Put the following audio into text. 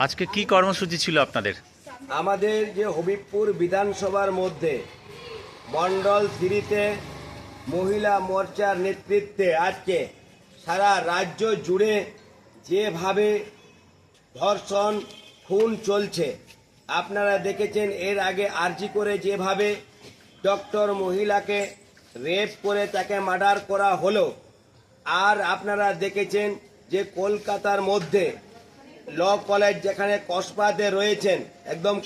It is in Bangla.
আজকে কি কর্মসূচি ছিল আপনাদের? আমাদের যে হবিবপুর বিধানসভার মধ্যে মন্ডল 3-তে মহিলা মোর্চার নেতৃত্বে আজকে সারা রাজ্য জুড়ে যেভাবে ধর্ষণ খুন চলছে, আপনারা দেখেছেন এর আগে আরজি করে যেভাবে ডক্টর মহিলাকে রেপ করে তাকে মার্ডার করা হলো, আর আপনারা দেখেছেন যে কলকাতার মধ্যে ল কলেজ যেখানে কসবাতে রয়েছেন একদম